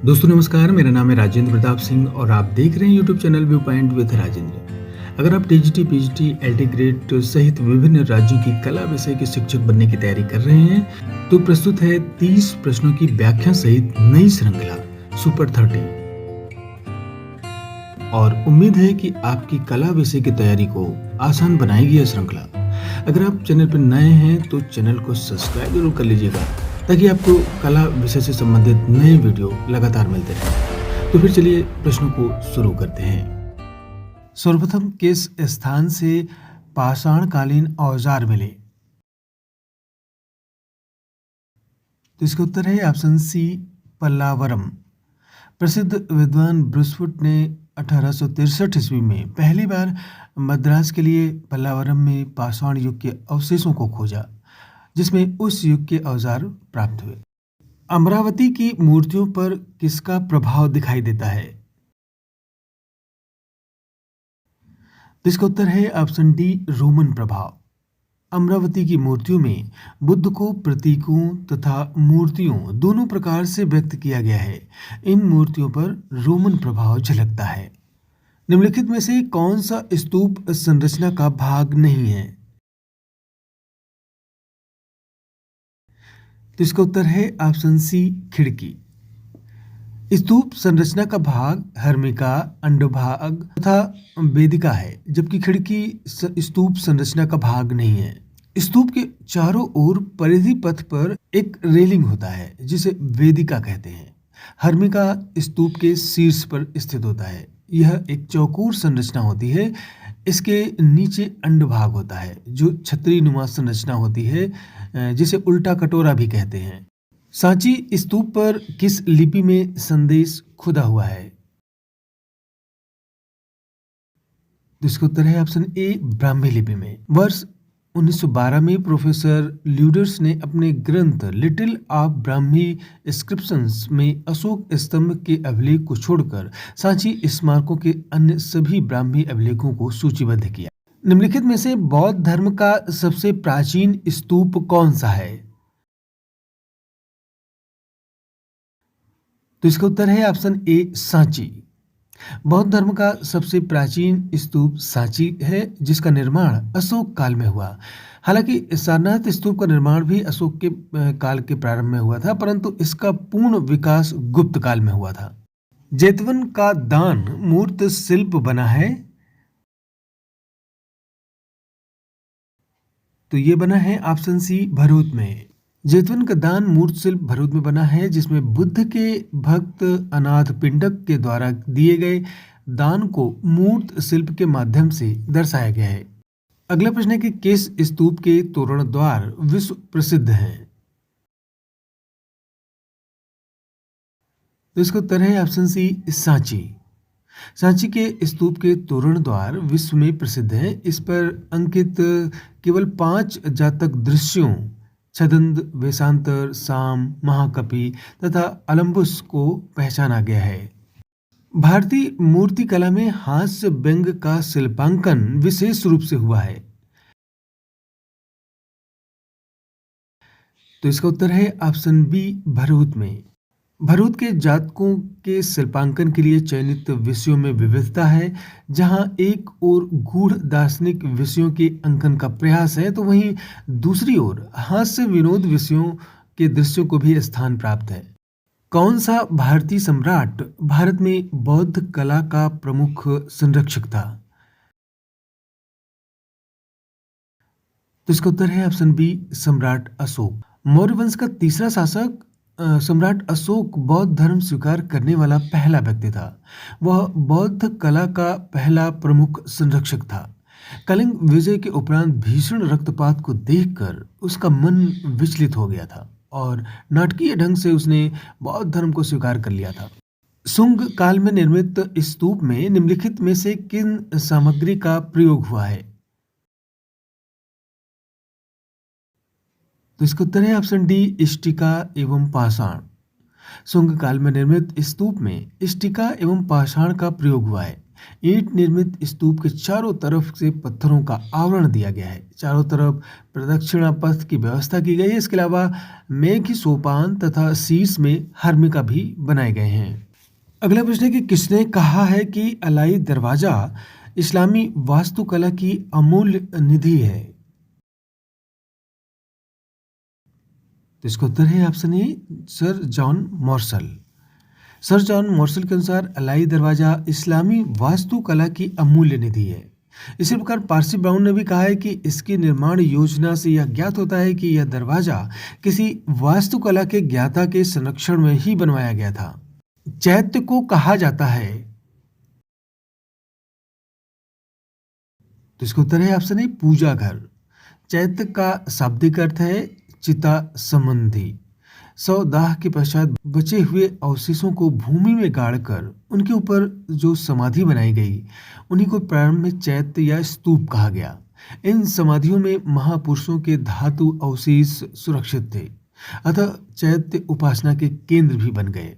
दोस्तों नमस्कार, मेरा नाम है राजेंद्र प्रताप सिंह और आप देख रहे हैं YouTube channel view point with Rajendra. अगर आप टीजीटी, पीजीटी, एलटी ग्रेड सहित विभिन्न राज्यों की कला विषय के शिक्षक बनने की तैयारी कर रहे हैं, तो प्रस्तुत है 30 प्रश्नों की व्याख्या सहित नई श्रृंखला सुपर 30। और उम्मीद है कि आपकी कला विषय की तैयारी को आसान बनाएगी यह श्रृंखला। अगर आप चैनल पर नए हैं तो चैनल को सब्सक्राइब जरूर कर लीजिएगा ताकि आपको कला विषय से संबंधित नए वीडियो लगातार मिलते रहें। तो फिर चलिए प्रश्नों को शुरू करते हैं। सर्वप्रथम किस स्थान से पाषाणकालीन औजार मिले? तो इसका उत्तर है ऑप्शन सी, पल्लावरम। प्रसिद्ध विद्वान ब्रूसफुट ने 1863 ईस्वी में पहली बार मद्रास के लिए पल्लावरम में पाषाण युग के अवशेषों को खोजा, जिसमें उस युग के औजार प्राप्त हुए। अमरावती की मूर्तियों पर किसका प्रभाव दिखाई देता है? तो इसका उत्तर है ऑप्शन डी, रोमन प्रभाव। अमरावती की मूर्तियों में बुद्ध को प्रतीकों तथा मूर्तियों दोनों प्रकार से व्यक्त किया गया है। इन मूर्तियों पर रोमन प्रभाव झलकता है। निम्नलिखित में से कौन सा स्तूप संरचना का भाग नहीं है? तो इसका उत्तर है ऑप्शन सी, खिड़की। स्तूप संरचना का भाग हर्मिका, अंडभाग तथा वेदिका है, जबकि खिड़की स्तूप संरचना का भाग नहीं है। स्तूप के चारों ओर परिधि पथ पर एक रेलिंग होता है जिसे वेदिका कहते हैं। हर्मिका स्तूप के शीर्ष पर स्थित होता है। यह एक चौकोर संरचना होती है। इसके नीचे अंडभाग होता है जो छतरी नुमा संरचना होती है, जिसे उल्टा कटोरा भी कहते हैं। सांची स्तूप पर किस लिपि में संदेश खुदा हुआ है? तो इसका उत्तर है ऑप्शन ए, ब्राह्मी लिपि में। वर्ष 1912 में प्रोफेसर ल्यूडर्स ने अपने ग्रंथ लिटिल ऑफ ब्राह्मी इंस्क्रिप्शंस में अशोक स्तंभ के अभिलेख को छोड़कर सांची स्मारकों के अन्य सभी ब्राह्मी अभिलेखों को सूचीबद्ध किया। निम्नलिखित में से बौद्ध धर्म का सबसे प्राचीन स्तूप कौन सा है? तो इसका उत्तर है ऑप्शन ए, सांची। बौद्ध धर्म का सबसे प्राचीन स्तूप सांची है, जिसका निर्माण अशोक काल में हुआ। हालांकि सारनाथ स्तूप का निर्माण भी अशोक के काल के प्रारंभ में हुआ था, परंतु इसका पूर्ण विकास गुप्त काल में हुआ था। जेतवन का दान मूर्त शिल्प बना है? तो ये बना है ऑप्शन सी, भरूच में। जेतवन का दान मूर्त शिल्प भरूच में बना है, जिसमें बुद्ध के भक्त अनाथ पिंडक के द्वारा दिए गए दान को मूर्त शिल्प के माध्यम से दर्शाया गया है। अगला प्रश्न है कि किस स्तूप के तोरण द्वार विश्व प्रसिद्ध हैं? तो इसका उत्तर है ऑप्शन सी, सांची। सांची के स्तूप के तोरण द्वार विश्व में प्रसिद्ध हैं। इस पर अंकित केवल 5 जातक दृश्यों छदंत, वेशांतर, साम, महाकपि तथा अलम्बुस को पहचाना गया है। भारतीय मूर्तिकला में हास्य व्यंग का शिल्पांकन विशेष रूप से हुआ है। तो इसका उत्तर है ऑप्शन बी, भरूच में। भरूच के जातकों के शिल्पांकन के लिए चयनित विषयों में विविधता है। जहां एक ओर गूढ़ दार्शनिक विषयों के अंकन का प्रयास है, तो वहीं दूसरी ओर हास्य विनोद विषयों के दृश्यों को भी स्थान प्राप्त है। कौन सा भारतीय सम्राट भारत में बौद्ध कला का प्रमुख संरक्षक था? तो इसका उत्तर है ऑप्शन बी, सम्राट अशोक। मौर्य वंश का तीसरा शासक सम्राट अशोक बौद्ध धर्म स्वीकार करने वाला पहला व्यक्ति था। वह बौद्ध कला का पहला प्रमुख संरक्षक था। कलिंग विजय के उपरांत भीषण रक्तपात को देखकर उसका मन विचलित हो गया था और नाटकीय ढंग से उसने बौद्ध धर्म को स्वीकार कर लिया था। शुंग काल में निर्मित स्तूप में निम्नलिखित में से किन सामग्री का प्रयोग हुआ है? तो इसका उत्तर है ऑप्शन डी, इष्टिका एवं पाषाण। शुंग काल में निर्मित स्तूप में इष्टिका एवं पाषाण का प्रयोग हुआ है। ईंट निर्मित स्तूप के चारों तरफ से पत्थरों का आवरण दिया गया है। चारों तरफ प्रदक्षिणा पथ की व्यवस्था की गई है। इसके अलावा मेघ की सोपान तथा शीर्ष में हर्मिका भी बनाए गए हैं। अगला प्रश्न है कि किसने कहा है कि अलाई दरवाजा इस्लामी वास्तुकला की अमूल्य निधि है? तो इसका उत्तर है option A, sir John morsel. Sir John morsel के अनुसार अलाई दरवाजा इस्लामी वास्तुकला की अमूल्य निधि है। इसी प्रकार पारसी ब्राउन ने भी कहा है कि इसकी निर्माण योजना से यह ज्ञात होता है कि यह दरवाजा किसी वास्तुकला के ज्ञाता के संरक्षण में ही बनवाया गया था। चैत्य को कहा जाता है? तो इसका उत्तर है ऑप्शन ए, पूजा घर। चैत्य का शाब्दिक अर्थ है चिता संबंधी। शव दाह के पश्चात बचे हुए अवशेषों को भूमि में गाड़कर उनके ऊपर जो समाधि बनाई गई, उन्हीं को प्रारंभ में चैत्य या स्तूप कहा गया। इन समाधियों में महापुरुषों के धातु अवशेष सुरक्षित थे, अतः चैत्य उपासना के केंद्र भी बन गए।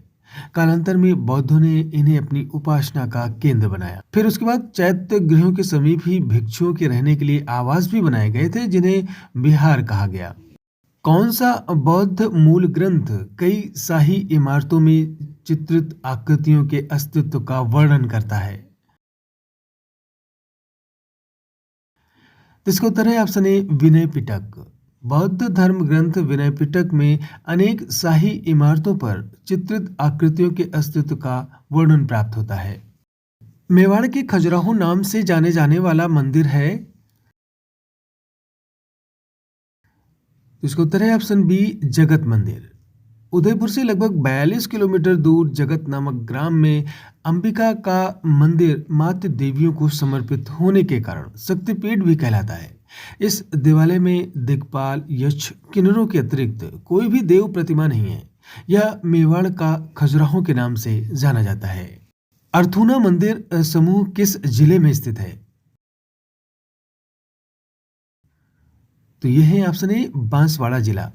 कालांतर में बौद्धों ने इन्हें अपनी उपासना का केंद्र बनाया। फिर उसके बाद चैत्य गृहों के समीप ही भिक्षुओं के रहने के लिए आवास भी बनाए गए थे, जिन्हें विहार कहा गया। कौन सा बौद्ध मूल ग्रंथ कई शाही इमारतों में चित्रित आकृतियों के अस्तित्व का वर्णन करता है? तो इसका उत्तर है ऑप्शन ए, विनय पिटक। बौद्ध धर्म ग्रंथ विनय पिटक में अनेक शाही इमारतों पर चित्रित आकृतियों के अस्तित्व का वर्णन प्राप्त होता है। मेवाड़ के खजुराहो नाम से जाने जाने वाला मंदिर है? इसका उत्तर है ऑप्शन बी, जगत मंदिर। उदयपुर से लगभग 42 किलोमीटर दूर जगत नामक ग्राम में अंबिका का मंदिर मातृ देवियों को समर्पित होने के कारण शक्तिपीठ भी कहलाता है। इस देवालय में दिक्पाल, यक्ष, किन्नरों के अतिरिक्त कोई भी देव प्रतिमा नहीं है। यह मेवाड़ का खजुराहो के नाम से जाना जाता है। अर्थूना मंदिर समूह किस जिले में स्थित है? तो यह है ऑप्शन ए, बांसवाड़ा जिला।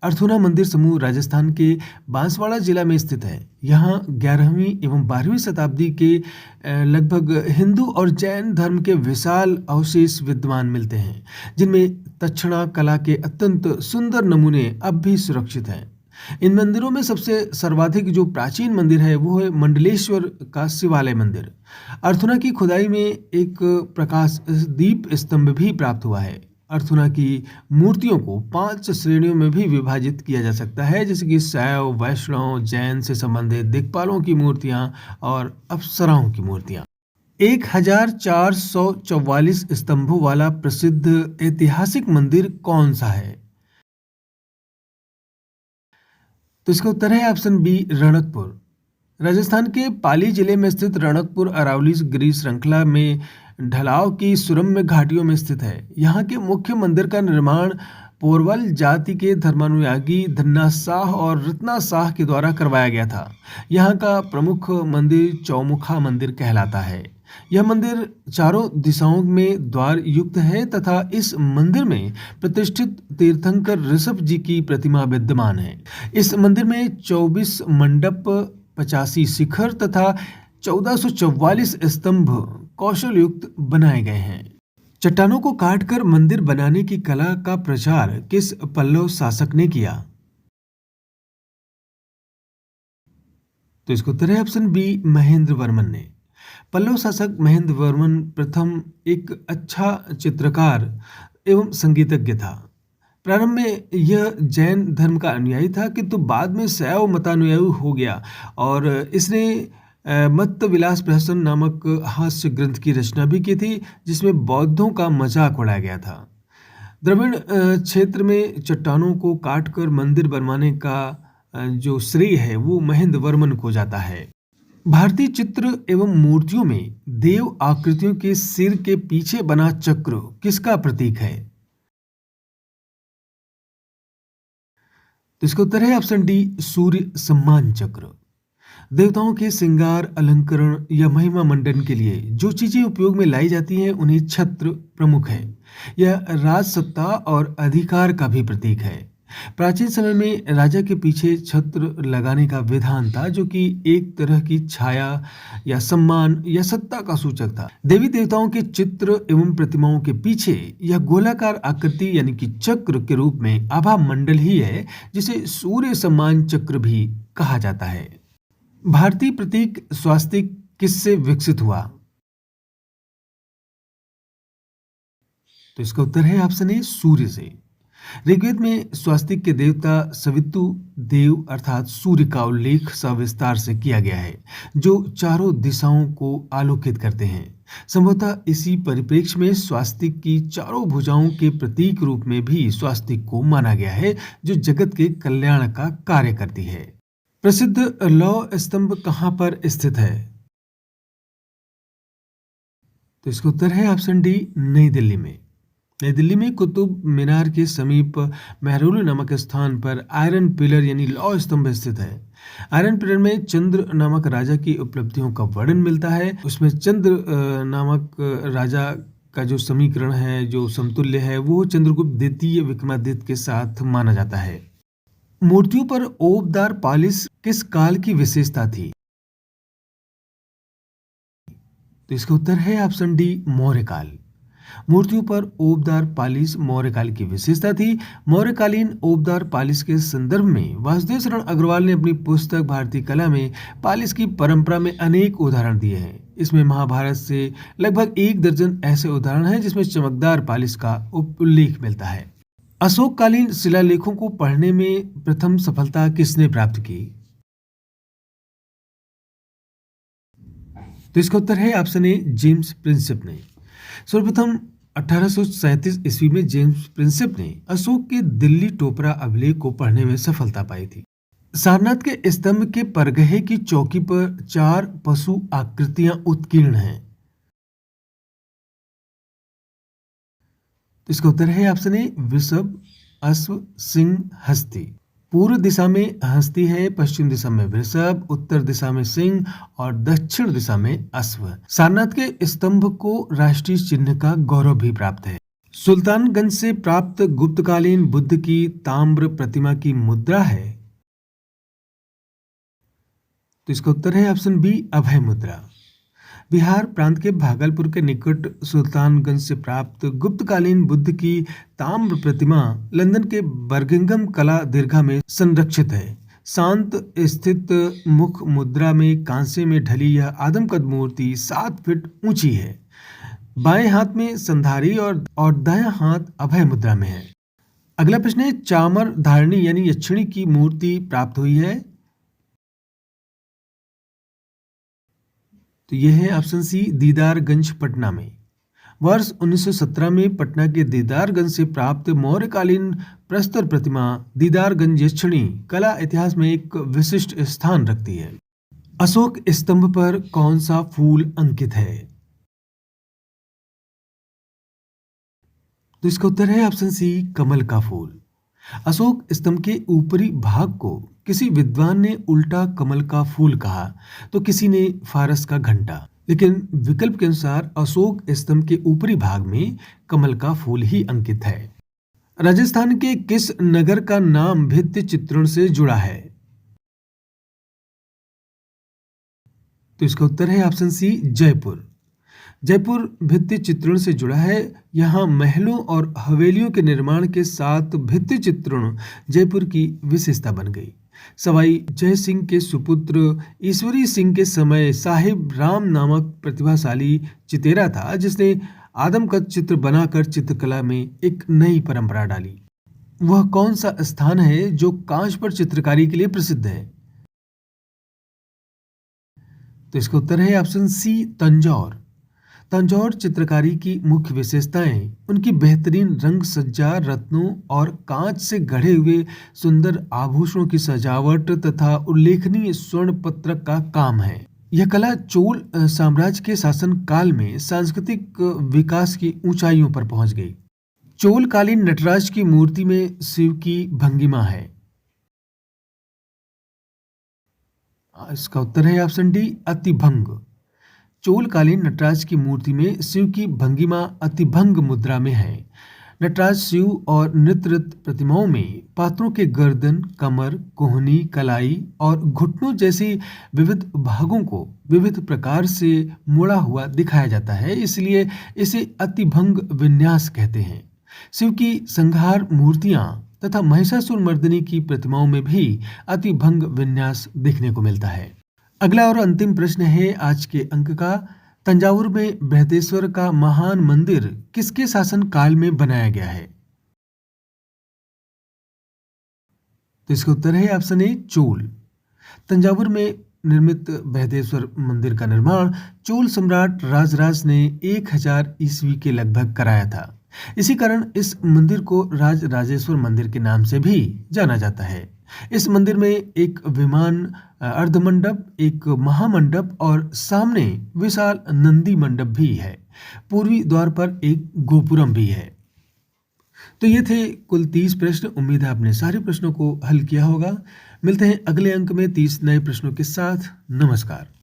अर्थूना मंदिर समूह राजस्थान के बांसवाड़ा जिला में स्थित है। यहाँ 11वीं एवं 12वीं शताब्दी के लगभग हिंदू और जैन धर्म के विशाल अवशेष विद्यमान मिलते हैं, जिनमें तक्षणा कला के अत्यंत सुंदर नमूने अब भी सुरक्षित हैं। इन मंदिरों में सबसे सर्वाधिक जो प्राचीन मंदिर है वो है मंडलेश्वर का शिवालय मंदिर। अर्थुना की खुदाई में एक प्रकाश दीप स्तंभ भी प्राप्त हुआ है। अर्थुना की मूर्तियों को 5 श्रेणियों में भी विभाजित किया जा सकता है, जैसे कि शैव, वैष्णव, जैन से संबंधित दिक्पालों की मूर्तियां और अप्सराओं की मूर्तियां। 1444 स्तंभों वाला प्रसिद्ध ऐतिहासिक मंदिर कौन सा है? तो इसका उत्तर है ऑप्शन बी, रणकपुर। राजस्थान के पाली जिले में स्थित रणकपुर अरावली गिरी श्रृंखला में ढलाव की सुरम्य घाटियों में स्थित है। यहाँ के मुख्य मंदिर का निर्माण पोरवल जाति के धर्मानुयागी धन्ना शाह और रत्ना शाह के द्वारा करवाया गया था। यहाँ का प्रमुख मंदिर चौमुखा मंदिर कहलाता है। यह मंदिर चारों दिशाओं में द्वार युक्त है तथा इस मंदिर में प्रतिष्ठित तीर्थंकर ऋषभ जी की प्रतिमा विद्यमान है। इस मंदिर में 24 मंडप, 85 शिखर तथा 1444 स्तंभ कौशल युक्त बनाए गए हैं। चट्टानों को काटकर मंदिर बनाने की कला का प्रचार किस पल्लव शासक ने किया? तो इसका उत्तर है ऑप्शन बी, महेंद्र वर्मन ने। पल्लव शासक महेंद्र वर्मन प्रथम एक अच्छा चित्रकार एवं संगीतज्ञ था। प्रारंभ में यह जैन धर्म का अनुयायी था, किंतु बाद में शैव मतानुयायी हो गया और इसने मत्त विलास प्रहसन नामक हास्य ग्रंथ की रचना भी की थी, जिसमें बौद्धों का मजाक उड़ाया गया था। द्रविड़ क्षेत्र में चट्टानों को काटकर मंदिर बनवाने का जो श्रेय है वो महेंद्र वर्मन को जाता है। भारतीय चित्र एवं मूर्तियों में देव आकृतियों के सिर के पीछे बना चक्र किसका प्रतीक है? तो इसका उत्तर है ऑप्शन डी, सूर्य सम्मान चक्र। देवताओं के श्रृंगार, अलंकरण या महिमा मंडन के लिए जो चीजें उपयोग में लाई जाती हैं उन्हें छत्र प्रमुख है। यह राजसत्ता और अधिकार का भी प्रतीक है। प्राचीन समय में राजा के पीछे छत्र लगाने का विधान था, जो कि एक तरह की छाया या सम्मान या सत्ता का सूचक था। देवी देवताओं के चित्र एवं प्रतिमाओं के पीछे यह गोलाकार आकृति यानी कि चक्र के रूप में आभा मंडल ही है, जिसे सूर्य सम्मान चक्र भी कहा जाता है। भारतीय प्रतीक स्वास्तिक किससे विकसित हुआ? तो इसका उत्तर है ऑप्शन ए, सूर्य से। ऋग्वेद में स्वास्तिक के देवता सवितु देव अर्थात सूर्य का उल्लेख सविस्तार से किया गया है, जो चारों दिशाओं को आलोकित करते हैं। संभवतः इसी परिप्रेक्ष्य में स्वास्तिक की चारों भुजाओं के प्रतीक रूप में भी स्वास्तिक को माना गया है, जो जगत के कल्याण का कार्य करती है। प्रसिद्ध लौह स्तंभ कहाँ पर स्थित है? तो इसका उत्तर है ऑप्शन डी, नई दिल्ली में। नई दिल्ली में कुतुब मीनार के समीप मेहरुल नामक स्थान पर आयरन पिलर यानी लौह स्तंभ स्थित है। आयरन पिलर में चंद्र नामक राजा की उपलब्धियों का वर्णन मिलता है। उसमें चंद्र नामक राजा का जो समीकरण है, जो समतुल्य है, वो चंद्रगुप्त द्वितीय विक्रमादित्य के साथ माना जाता है। मूर्तियों पर ओबदार पालिश किस काल की विशेषता थी? तो इसका उत्तर है ऑप्शन डी, मौर्य काल। मूर्तियों पर ओबदार पालिश मौर्य काल की विशेषता थी। मौर्यकालीन ओबदार पालिश के संदर्भ में वासुदेव शरण अग्रवाल ने अपनी पुस्तक भारतीय कला में पालिश की परंपरा में अनेक उदाहरण दिए हैं। इसमें महाभारत से लगभग 1 दर्जन ऐसे उदाहरण हैं जिसमें चमकदार पालिश का उल्लेख मिलता है। अशोककालीन शिलालेखों को पढ़ने में प्रथम सफलता किसने प्राप्त की? तो इसका उत्तर है ऑप्शन ए, जेम्स प्रिंसेप ने। सर्वप्रथम 1837 ईस्वी में जेम्स प्रिंसेप ने अशोक के दिल्ली टोपरा अभिलेख को पढ़ने में सफलता पाई थी। सारनाथ के स्तंभ के परगहे की चौकी पर 4 पशु आकृतियां उत्कीर्ण हैं। तो इसका उत्तर है ऑप्शन ए, वृषभ, अश्व, सिंह, हस्ती। पूर्व दिशा में हस्ती है, पश्चिम दिशा में वृषभ, उत्तर दिशा में सिंह और दक्षिण दिशा में अश्व। सारनाथ के स्तंभ को राष्ट्रीय चिन्ह का गौरव भी प्राप्त है। सुल्तानगंज से प्राप्त गुप्तकालीन बुद्ध की ताम्र प्रतिमा की मुद्रा है। तो इसका उत्तर है ऑप्शन बी, अभय मुद्रा। बिहार प्रांत के भागलपुर के निकट सुल्तानगंज से प्राप्त गुप्तकालीन बुद्ध की ताम्र प्रतिमा लंदन के बर्मिंघम कला दीर्घा में संरक्षित है। शांत स्थित मुख मुद्रा में कांसे में ढली यह आदमकद मूर्ति 7 फीट ऊंची है। बाएं हाथ में संधारी और दायां हाथ अभय मुद्रा में है। अगला प्रश्न है, चामर धारणी यानी यक्षिणी की मूर्ति प्राप्त हुई है। तो यह है ऑप्शन सी, दीदारगंज पटना में। वर्ष 1917 में पटना के दीदारगंज से प्राप्त मौर्यकालीन प्रस्तर प्रतिमा दीदारगंज यक्षिणी कला इतिहास में एक विशिष्ट स्थान रखती है। अशोक स्तंभ पर कौन सा फूल अंकित है? तो इसका उत्तर है ऑप्शन सी, कमल का फूल। अशोक स्तंभ के ऊपरी भाग को किसी विद्वान ने उल्टा कमल का फूल कहा, तो किसी ने फारस का घंटा। लेकिन विकल्प के अनुसार अशोक स्तंभ के ऊपरी भाग में कमल का फूल ही अंकित है। राजस्थान के किस नगर का नाम भित्ति चित्रण से जुड़ा है? तो इसका उत्तर है ऑप्शन सी, जयपुर। जयपुर भित्ति चित्रण से जुड़ा है। यहाँ महलों और हवेलियों के निर्माण के साथ भित्ति चित्रण जयपुर की विशेषता बन गई। सवाई जय सिंह के सुपुत्र ईश्वरी सिंह के समय साहिब राम नामक प्रतिभाशाली चितेरा था, जिसने आदमकद चित्र बनाकर चित्रकला में एक नई परंपरा डाली। वह कौन सा स्थान है जो कांच पर चित्रकारी के लिए प्रसिद्ध है? तो इसका उत्तर है ऑप्शन सी, तंजौर। तंजौर चित्रकारी की मुख्य विशेषताएं उनकी बेहतरीन रंग सज्जा, रत्नों और कांच से गढ़े हुए सुंदर आभूषणों की सजावट तथा उल्लेखनीय स्वर्ण पत्रक का काम है। यह कला चोल साम्राज्य के शासन काल में सांस्कृतिक विकास की ऊंचाइयों पर पहुंच गई। चोलकालीन नटराज की मूर्ति में शिव की भंगिमा है। इसका उत्तर है ऑप्शन डी, अतिभंग। चोलकालीन नटराज की मूर्ति में शिव की भंगिमा अतिभंग मुद्रा में है। नटराज, शिव और नृत्य प्रतिमाओं में पात्रों के गर्दन, कमर, कोहनी, कलाई और घुटनों जैसी विविध भागों को विविध प्रकार से मोड़ा हुआ दिखाया जाता है, इसलिए इसे अतिभंग विन्यास कहते हैं। शिव की संहार मूर्तियां तथा महिषासुर मर्दिनी की प्रतिमाओं में भी अतिभंग विन्यास देखने को मिलता है। अगला और अंतिम प्रश्न है आज के अंक का। तंजावुर में बृहदेश्वर का महान मंदिर किसके शासन काल में बनाया गया है? तो इसका उत्तर है ऑप्शन ए, चोल। तंजावुर में निर्मित बृहदेश्वर मंदिर का निर्माण चोल सम्राट राजराज ने 1000 ईस्वी के लगभग कराया था। इसी कारण इस मंदिर को राज राजेश्वर मंदिर के नाम से भी जाना जाता है। इस मंदिर में एक विमान अर्धमंडप, एक महामंडप और सामने विशाल नंदी मंडप भी है। पूर्वी द्वार पर एक गोपुरम भी है। तो ये थे कुल 30 प्रश्न। उम्मीद है आपने सारे प्रश्नों को हल किया होगा। मिलते हैं अगले अंक में 30 नए प्रश्नों के साथ। नमस्कार।